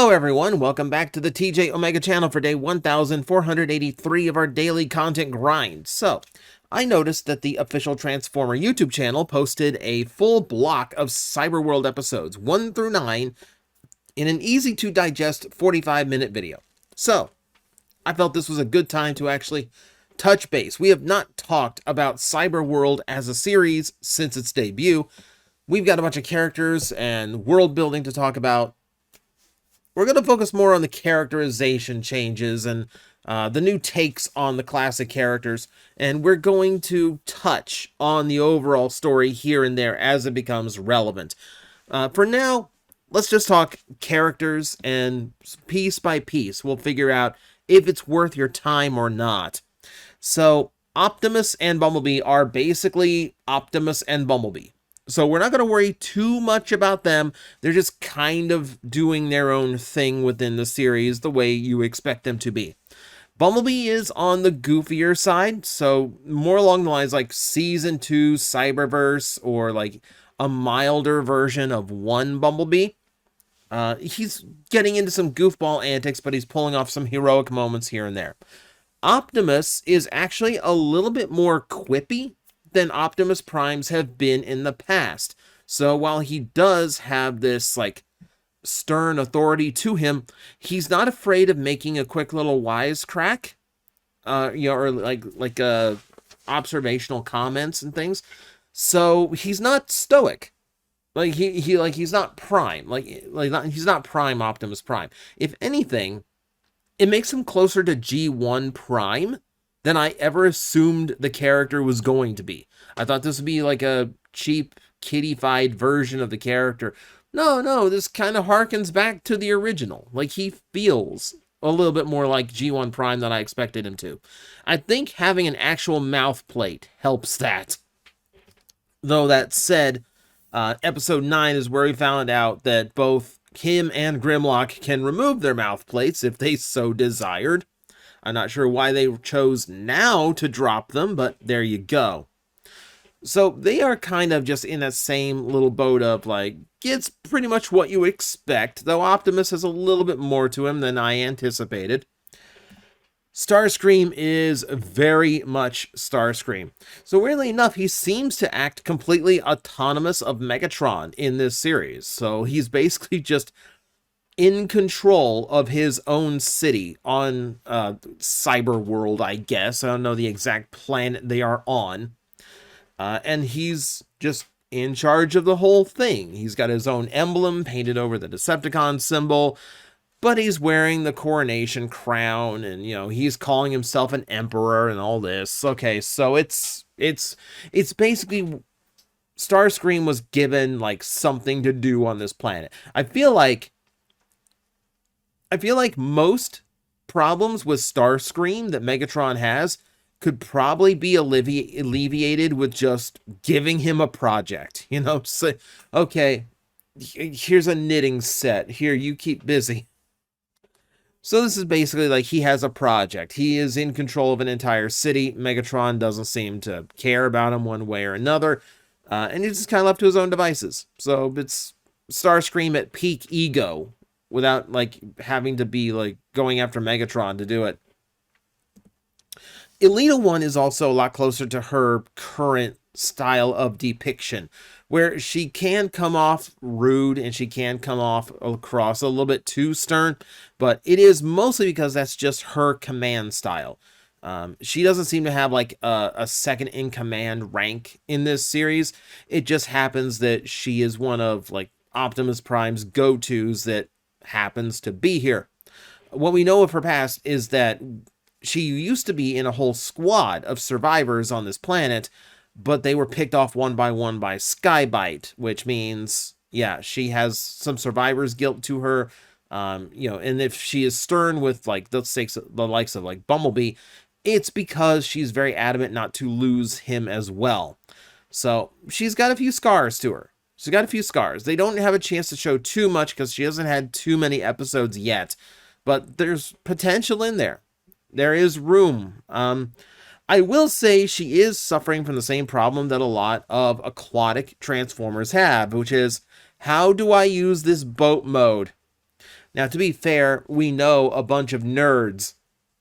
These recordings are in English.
Hello everyone, welcome back to the TJOmega channel for day 1483 of our daily content grind. So, I noticed that the official Transformer YouTube channel posted a full block of Cyberworld episodes 1 through 9 in an easy to digest 45-minute video. So, I felt this was a good time to actually touch base. We have not talked about Cyberworld as a series since its debut. We've got a bunch of characters and world building to talk about. We're going to focus more on the characterization changes and the new takes on the classic characters, and we're going to touch on the overall story here and there as it becomes relevant. For now, let's just talk characters, and piece by piece, we'll figure out if it's worth your time or not. So, Optimus and Bumblebee are basically Optimus and Bumblebee. So we're not going to worry too much about them. They're just kind of doing their own thing within the series the way you expect them to be. Bumblebee is on the goofier side, so more along the lines like Season 2 Cyberverse or like a milder version of one Bumblebee. He's getting into some goofball antics, but he's pulling off some heroic moments here and there. Optimus is actually a little bit more quippy than Optimus Primes have been in the past. So while he does have this like stern authority to him, he's not afraid of making a quick little wisecrack, or like observational comments and things. So he's not stoic. Like he's not Prime. He's not Prime Optimus Prime. If anything, it makes him closer to G1 Prime than I ever assumed the character was going to be. I thought this would be like a cheap, kiddified version of the character. No, this kind of harkens back to the original. Like, he feels a little bit more like G1 Prime than I expected him to. I think having an actual mouth plate helps that. Though that said, episode 9 is where we found out that both him and Grimlock can remove their mouth plates if they so desired. I'm not sure why they chose now to drop them, but there you go. So they are kind of just in that same little boat of like, it's pretty much what you expect, though Optimus has a little bit more to him than I anticipated. Starscream is very much Starscream. So weirdly enough, he seems to act completely autonomous of Megatron in this series. So he's basically just in control of his own city on Cyberworld, I guess. I don't know the exact planet they are on. And he's just in charge of the whole thing. He's got his own emblem painted over the Decepticon symbol, but he's wearing the coronation crown, and, you know, he's calling himself an emperor and all this. Okay, so it's basically Starscream was given, like, something to do on this planet. I feel like most problems with Starscream that Megatron has could probably be alleviated with just giving him a project. You know, so, okay, here's a knitting set. Here, you keep busy. So this is basically like he has a project. He is in control of an entire city. Megatron doesn't seem to care about him one way or another. And he's just kind of left to his own devices. So it's Starscream at peak ego, without, like, having to be, like, going after Megatron to do it. Elita 1 is also a lot closer to her current style of depiction, where she can come off rude and she can come off across a little bit too stern, but it is mostly because that's just her command style. She doesn't seem to have, like, a second-in-command rank in this series. It just happens that she is one of, like, Optimus Prime's go-tos that happens to be here. What we know of her past is that she used to be in a whole squad of survivors on this planet, but they were picked off one by Skybite, which means, yeah, she has some survivor's guilt to her. And if she is stern with, like, the likes of like Bumblebee, it's because she's very adamant not to lose him as well. So she's got a few scars to her. She's got a few scars. They don't have a chance to show too much because she hasn't had too many episodes yet, but there's potential in there. There is room. I will say she is suffering from the same problem that a lot of aquatic Transformers have, which is, how do I use this boat mode? Now, to be fair, we know a bunch of nerds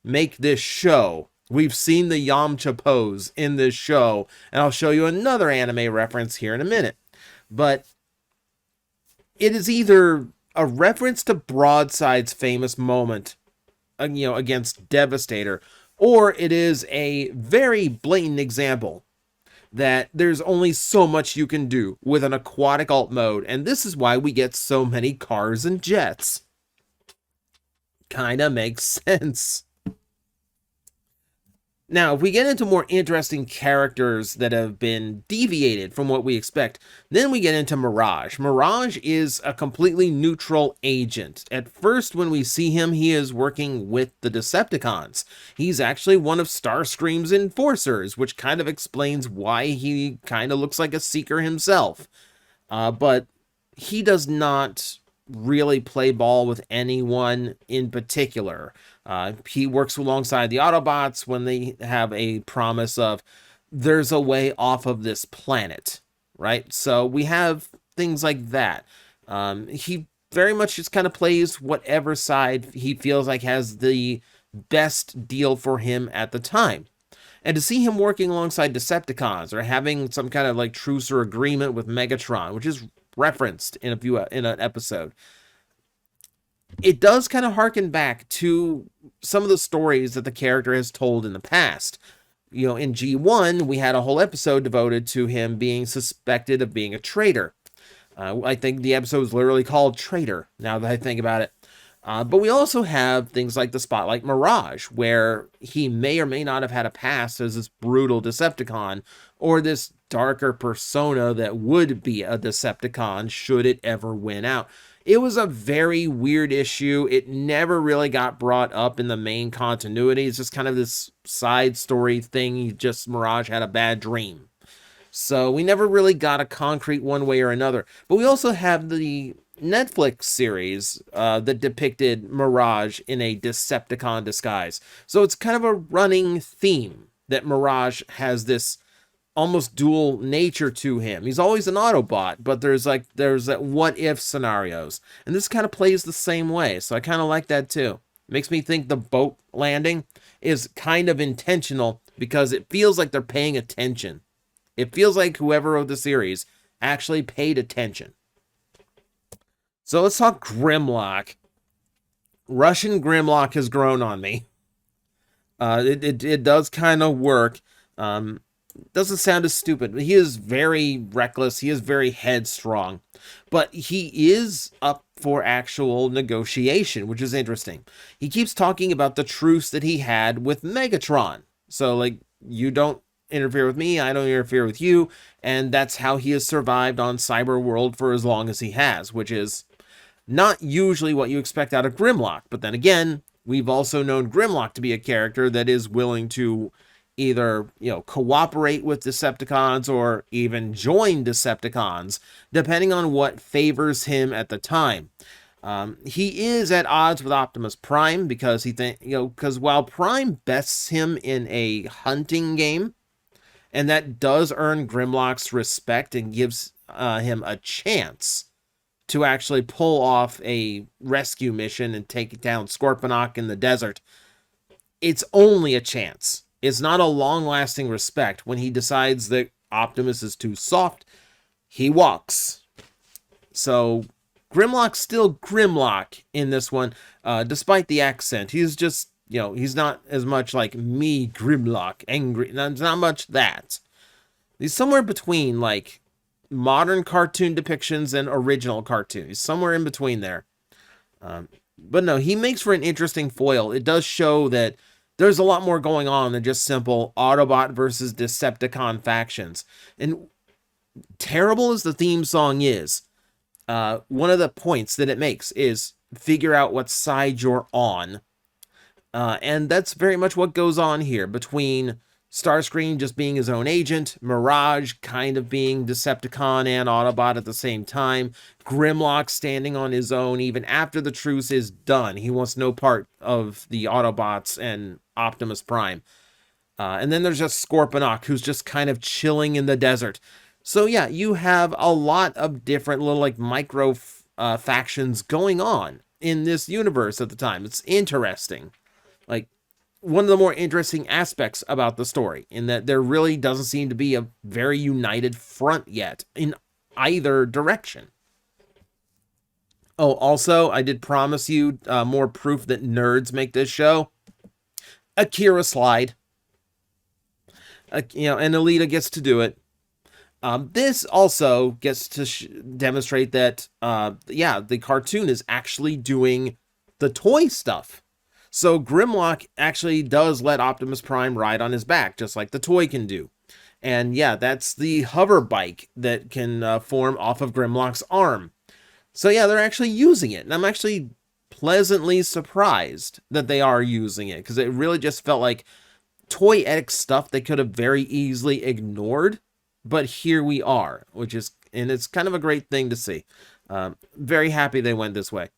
make this show. We've seen the Yamcha pose in this show, and I'll show you another anime reference here in a minute. But it is either a reference to Broadside's famous moment, against Devastator, or it is a very blatant example that there's only so much you can do with an aquatic alt mode, and this is why we get so many cars and jets. Kinda makes sense. Now, if we get into more interesting characters that have been deviated from what we expect, then we get into Mirage. Mirage is a completely neutral agent. At first, when we see him, he is working with the Decepticons. He's actually one of Starscream's enforcers, which kind of explains why he kind of looks like a Seeker himself. But he does not really play ball with anyone in particular. He works alongside the Autobots when they have a promise of there's a way off of this planet, right? So we have things like that. He very much just kind of plays whatever side he feels like has the best deal for him at the time. And to see him working alongside Decepticons or having some kind of like truce or agreement with Megatron, which is referenced in an episode, it does kind of harken back to some of the stories that the character has told in the past. In G1, we had a whole episode devoted to him being suspected of being a traitor. I think the episode was literally called Traitor, now that I think about it. But we also have things like the Spotlight Mirage, where he may or may not have had a past as this brutal Decepticon, or this darker persona that would be a Decepticon should it ever win out. It was a very weird issue. It never really got brought up in the main continuity. It's just kind of this side story thing. Mirage had a bad dream. So we never really got a concrete one way or another. But we also have the Netflix series that depicted Mirage in a Decepticon disguise. So it's kind of a running theme that Mirage has this almost dual nature to him. He's always an Autobot, but there's that what if scenarios. And this kind of plays the same way. So I kind of like that too. It makes me think the boat landing is kind of intentional because it feels like they're paying attention. It feels like whoever wrote the series actually paid attention. So let's talk Grimlock. Russian Grimlock has grown on me. It does kind of work. Doesn't sound as stupid. He is very reckless. He is very headstrong. But he is up for actual negotiation, which is interesting. He keeps talking about the truce that he had with Megatron. So, you don't interfere with me, I don't interfere with you. And that's how he has survived on Cyberworld for as long as he has, which is not usually what you expect out of Grimlock. But then again, we've also known Grimlock to be a character that is willing to either, cooperate with Decepticons or even join Decepticons, depending on what favors him at the time. He is at odds with Optimus Prime because because while Prime bests him in a hunting game, and that does earn Grimlock's respect and gives him a chance to actually pull off a rescue mission and take down Scorpnok in the desert, it's only a chance. It's not a long-lasting respect. When he decides that Optimus is too soft, he walks. So Grimlock's still Grimlock in this one, despite the accent. He's just, he's not as much like me, Grimlock, angry. There's not much that. He's somewhere between, modern cartoon depictions and original cartoons. He's somewhere in between there. But no, he makes for an interesting foil. It does show that there's a lot more going on than just simple Autobot versus Decepticon factions. And terrible as the theme song is, one of the points that it makes is figure out what side you're on. And that's very much what goes on here between Starscream just being his own agent, Mirage kind of being Decepticon and Autobot at the same time, Grimlock standing on his own even after the truce is done. He wants no part of the Autobots and Optimus Prime. And then there's just Scorpnok, who's just kind of chilling in the desert. So yeah, you have a lot of different little micro factions going on in this universe at the time. It's interesting. Like, one of the more interesting aspects about the story, in that there really doesn't seem to be a very united front yet in either direction. Oh, also, I did promise you more proof that nerds make this show. Akira slide. And Alita gets to do it. This also gets to demonstrate that, the cartoon is actually doing the toy stuff. So Grimlock actually does let Optimus Prime ride on his back, just like the toy can do. And yeah, that's the hover bike that can form off of Grimlock's arm. So yeah, they're actually using it. And I'm actually pleasantly surprised that they are using it, because it really just felt like toyetic stuff they could have very easily ignored. But here we are, and it's kind of a great thing to see. Very happy they went this way.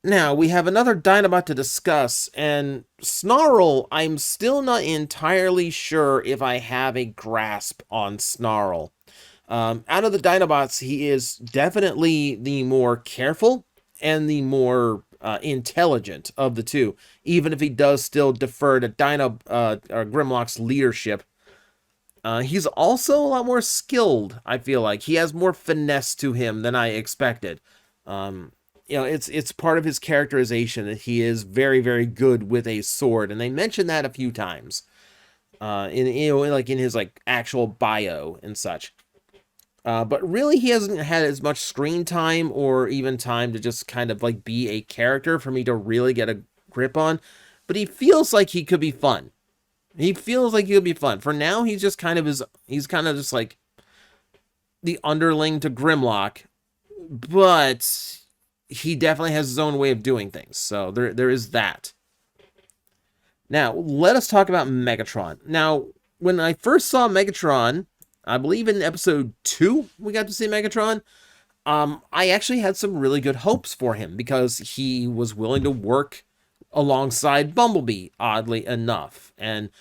Now, we have another Dinobot to discuss, and Snarl, I'm still not entirely sure if I have a grasp on Snarl. Out of the Dinobots, he is definitely the more careful and the more intelligent of the two, even if he does still defer to Grimlock's leadership. He's also a lot more skilled, I feel like. He has more finesse to him than I expected. It's part of his characterization that he is very, very good with a sword, and they mention that a few times in his actual bio and such. But really, he hasn't had as much screen time or even time to just kind of be a character for me to really get a grip on. But he feels like he could be fun. For now, he's just kind of just like the underling to Grimlock, but he definitely has his own way of doing things. So there is that. Now, let us talk about Megatron. Now, when I first saw Megatron, I believe in episode 2, we got to see Megatron. I actually had some really good hopes for him, because he was willing to work alongside Bumblebee, oddly enough. And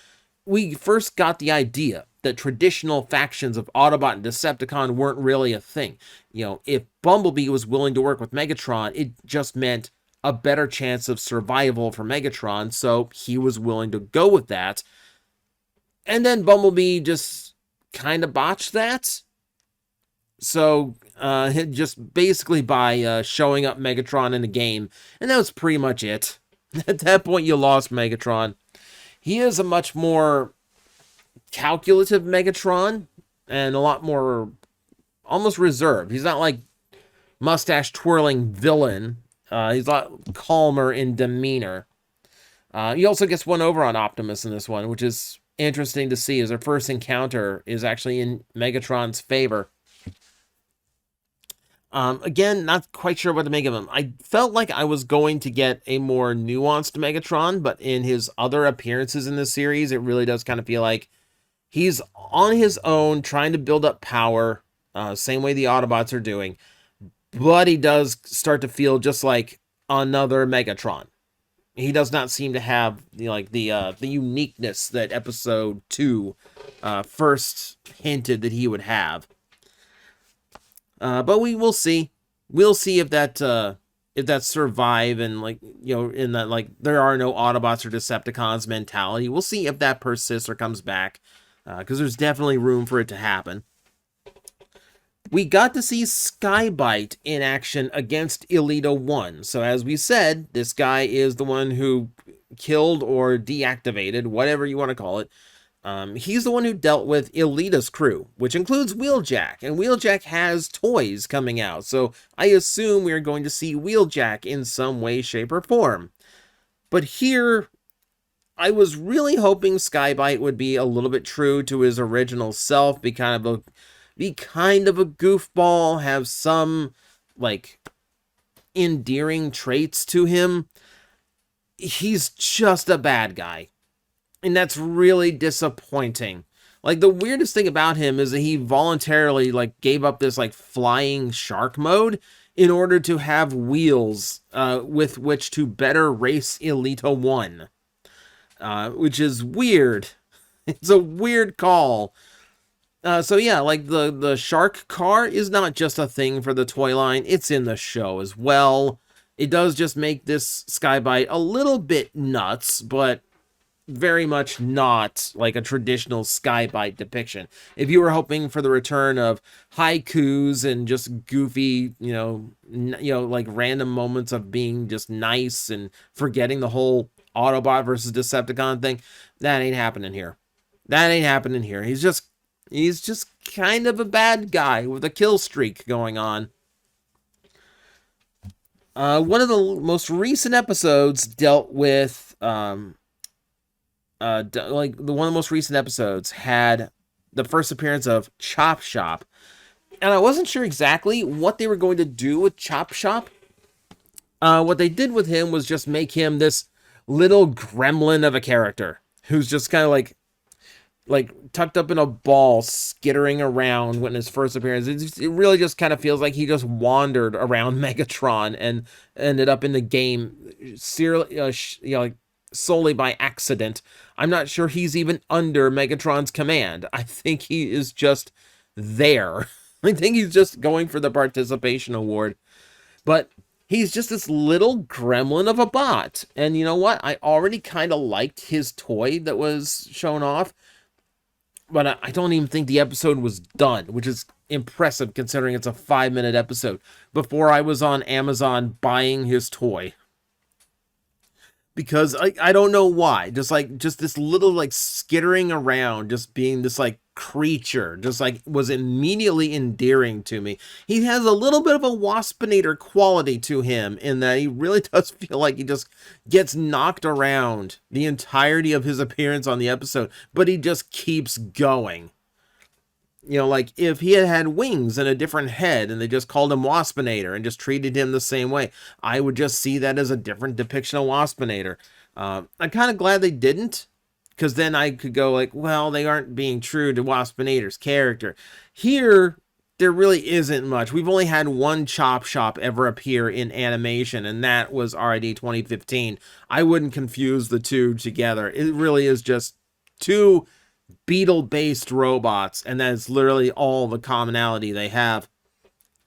we first got the idea that traditional factions of Autobot and Decepticon weren't really a thing. If Bumblebee was willing to work with Megatron, it just meant a better chance of survival for Megatron, so he was willing to go with that. And then Bumblebee just kind of botched that. So, just basically by showing up Megatron in the game, and that was pretty much it. At that point, you lost Megatron. He is a much more calculative Megatron, and a lot more almost reserved. He's not like mustache twirling villain. He's a lot calmer in demeanor. He also gets one over on Optimus in this one, which is interesting to see, as their first encounter is actually in Megatron's favor. Again, not quite sure what to make of him. I felt like I was going to get a more nuanced Megatron, but in his other appearances in this series, it really does kind of feel like he's on his own, trying to build up power, same way the Autobots are doing, but he does start to feel just like another Megatron. He does not seem to have the uniqueness that episode 2 first hinted that he would have. But we will see. We'll see if that survive, and in that there are no Autobots or Decepticons mentality. We'll see if that persists or comes back, because there's definitely room for it to happen. We got to see Skybite in action against Elita 1. So as we said, this guy is the one who killed or deactivated, whatever you want to call it. He's the one who dealt with Elita's crew, which includes Wheeljack, and Wheeljack has toys coming out, so I assume we're going to see Wheeljack in some way, shape, or form. But here, I was really hoping Skybite would be a little bit true to his original self, be kind of a goofball, have some endearing traits to him. He's just a bad guy. And that's really disappointing. The weirdest thing about him is that he voluntarily, gave up this, flying shark mode in order to have wheels with which to better race Elita 1. Which is weird. It's a weird call. So yeah, the shark car is not just a thing for the toy line. It's in the show as well. It does just make this Skybite a little bit nuts, but very much not like a traditional Skybite depiction. If you were hoping for the return of haikus and just goofy, like random moments of being just nice and forgetting the whole Autobot versus Decepticon thing, that ain't happening here. That ain't happening here. He's just kind of a bad guy with a kill streak going on. One of the most recent episodes dealt with one of the most recent episodes had the first appearance of Chop Shop, and I wasn't sure exactly what they were going to do with Chop Shop. What they did with him was just make him this little gremlin of a character who's just kind of like tucked up in a ball, skittering around when his first appearance. It really just kind of feels like he just wandered around Megatron and ended up in the game, solely by accident. I'm not sure he's even under Megatron's command. I think he is just there. I think he's just going for the participation award. But he's just this little gremlin of a bot. And you know what? I already kind of liked his toy that was shown off. But I don't even think the episode was done, which is impressive considering it's a 5-minute episode, before I was on Amazon buying his toy. Because I don't know why. Just this little skittering around, just being this creature, just was immediately endearing to me. He has a little bit of a Waspinator quality to him in that he really does feel like he just gets knocked around the entirety of his appearance on the episode, but he just keeps going. If he had had wings and a different head and they just called him Waspinator and just treated him the same way, I would just see that as a different depiction of Waspinator. I'm kind of glad they didn't, because then I could go well, they aren't being true to Waspinator's character. Here, there really isn't much. We've only had one Chop Shop ever appear in animation, and that was RID 2015. I wouldn't confuse the two together. It really is just two beetle-based robots, and that's literally all the commonality they have.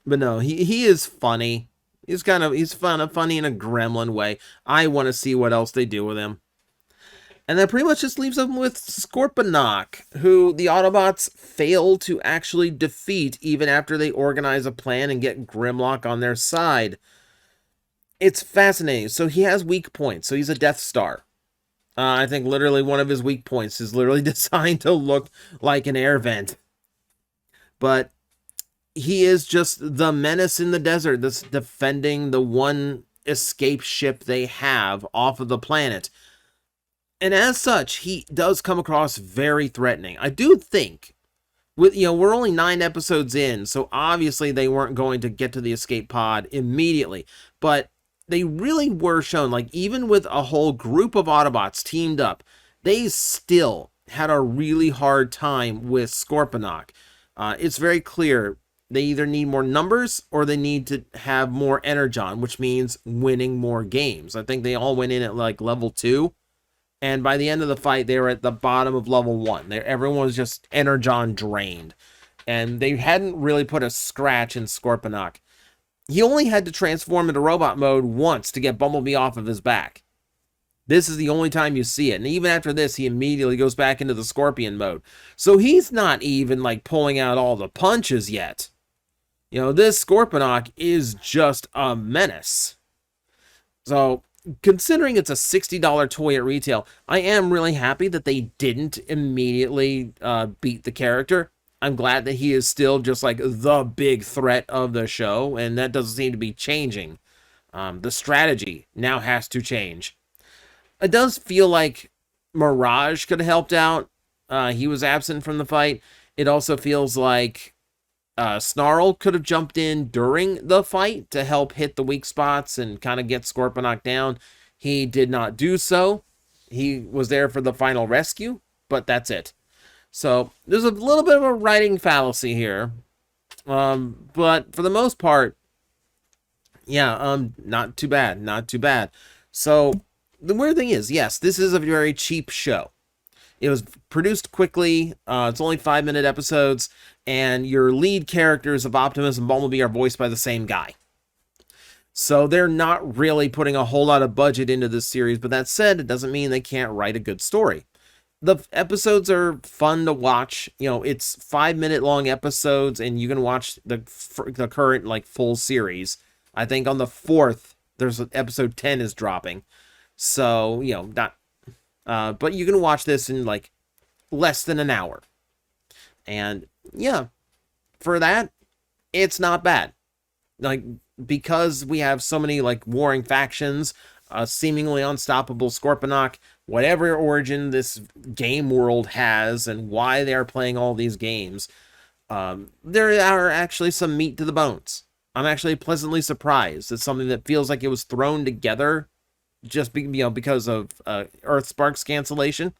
But no, he is funny. He's funny in a gremlin way. I want to see what else they do with him. And that pretty much just leaves them with Scorpnok, who the Autobots fail to actually defeat even after they organize a plan and get Grimlock on their side. It's fascinating. So he has weak points. So he's a Death Star. I think literally one of his weak points is literally designed to look like an air vent. But he is just the menace in the desert that's defending the one escape ship they have off of the planet. And as such, he does come across very threatening. I do think, we're only 9 episodes in, so obviously they weren't going to get to the escape pod immediately. But they really were shown, even with a whole group of Autobots teamed up, they still had a really hard time with Scorpnok. It's very clear they either need more numbers or they need to have more energon, which means winning more games. I think they all went in at level 2. And by the end of the fight, they were at the bottom of level 1. Everyone was just energon drained. And they hadn't really put a scratch in Scorpnok. He only had to transform into robot mode once to get Bumblebee off of his back. This is the only time you see it. And even after this, he immediately goes back into the Scorpion mode. So he's not even pulling out all the punches yet. This Scorpnok is just a menace. So considering it's a $60 toy at retail, I am really happy that they didn't immediately beat the character. I'm glad that he is still just the big threat of the show, and that doesn't seem to be changing. The strategy now has to change. It does feel like Mirage could have helped out. He was absent from the fight. It also feels like Snarl could have jumped in during the fight to help hit the weak spots and kind of get Scorpnok down. He did not do so. He was there for the final rescue, but that's it. So there's a little bit of a writing fallacy here. But for the most part, not too bad. Not too bad. So the weird thing is, yes, this is a very cheap show. It was produced quickly. It's only 5-minute episodes, and your lead characters of Optimus and Bumblebee are voiced by the same guy. So they're not really putting a whole lot of budget into this series, but that said, it doesn't mean they can't write a good story. The episodes are fun to watch. You know, it's 5-minute long episodes, and you can watch the current like full series. I think on the 4th, there's episode 10 is dropping. So, you know, not, but you can watch this in like less than an hour. And yeah, for that, it's not bad. Like, because we have so many like warring factions, seemingly unstoppable Scorpnok, whatever origin this game world has and why they are playing all these games, there are actually some meat to the bones. I'm actually pleasantly surprised. It's something that feels like it was thrown together just because of Earthspark's cancellation.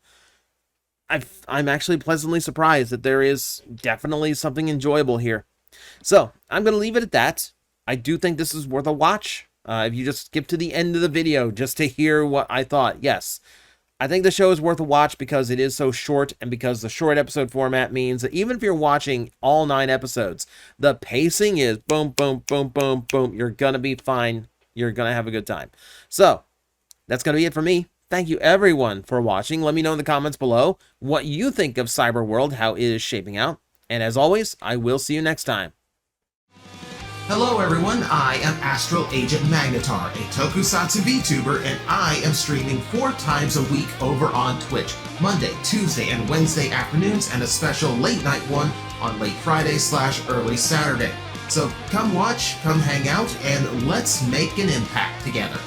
I'm actually pleasantly surprised that there is definitely something enjoyable here. So I'm going to leave it at that. I do think this is worth a watch. If you just skip to the end of the video just to hear what I thought, yes. I think the show is worth a watch because it is so short, and because the short episode format means that even if you're watching all 9 episodes, the pacing is boom, boom, boom, boom, boom. You're going to be fine. You're going to have a good time. So that's going to be it for me. Thank you, everyone, for watching. Let me know in the comments below what you think of Cyberworld, how it is shaping out. And as always, I will see you next time. Hello everyone, I am Astral Agent Magnetar, a Tokusatsu VTuber, and I am streaming 4 times a week over on Twitch, Monday, Tuesday, and Wednesday afternoons, and a special late night one on late Friday/early Saturday. So come watch, come hang out, and let's make an impact together.